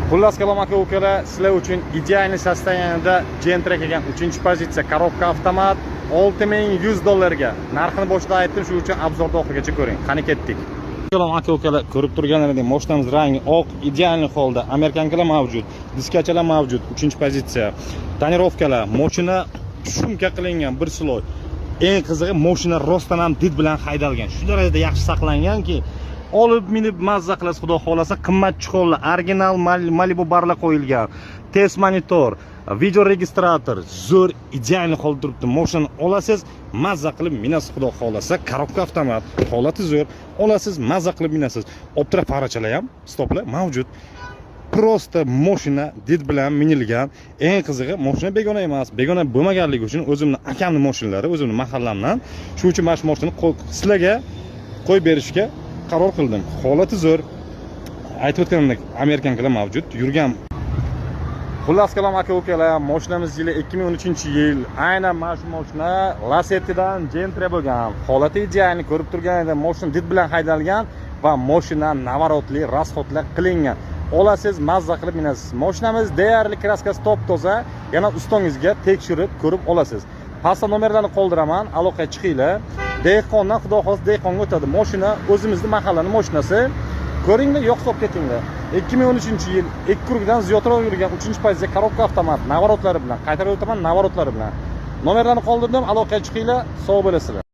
Xullas kalom aka-ukalar, sizlar uchun idealniy sostoyaniyada Gentra kelgan 3-pozitsiya korobka avtomat $6100 ga. Narxini boshida aytdim, shuning uchun obzorni oxirigacha ko'ring. Qani ketdik. Kalom aka-ukalar, ko'rib turganlaringizdek, mashinamiz rangi oq, idealniy holda, amerikankalar mavjud, diskachalar mavjud, 3-pozitsiya. Tonirovkalar, mashina shumka qilingan bir sloy. Eng qizig'i, mashina rostdan ham did bilan haydalgan. Shu darajada yaxshi saqlanganki, olib minib mazza qilasiz, xudo xolasa. Qimmat chiqollar, original Malibu barlar qo'yilgan, test monitor, video registrator, zo'r idealniy holda turibdi. Mashinani olasiz, mazza qilib minasiz, xudo xolasa. Korobka avtomat, holati zo'r. Olasiz, mazza qilib minasiz. Optra farachalar ham, stoplar mavjud. Prosta mashina did bilan minilgan. Eng qizig'i, mashina begona emas. Begona bo'lmaganligi uchun o'zimning akamning mashinalari, o'zimning mahallamdan, shuning uchun mana shu mashinani sizlarga qo'yib berishga qaror qildim. Holati zo'r. Aytib o'tganimdek, amerikankalar mavjud, yurgan. Xullas kalom aka-ukalar, mashinamiz yili 2013-yil. Aynan mana shu mashina Lassettidan Gentra bo'lgan. Holati idealniy, ko'rib turganingizda mashina did bilan haydalgan va mashina navarotli, rasxotlar qilingan. Olasiz, mazza qilib minasiz. Mashinamiz deyarli kraskasi top-toza, yana ustongizga tekshirib ko'rib olasiz. Pastda nomerlarni qoldiraman, aloqaga chiqinglar. Dehqondan xudo xolos dehqonga o'tadi. Mashina o'zimizning mahallaning mashinasi. Ko'ringlar, yo'q hisob ketinglar. 2013-yil, Ekkurgdan ziyodroq yurgan 3-pozitsiya korobka avtomat, navorotlari bilan, qaytarib o'taman, navorotlari bilan. Nomerlarni qoldirdim, aloqaga chiqinglar, sog' bo'lasizlar.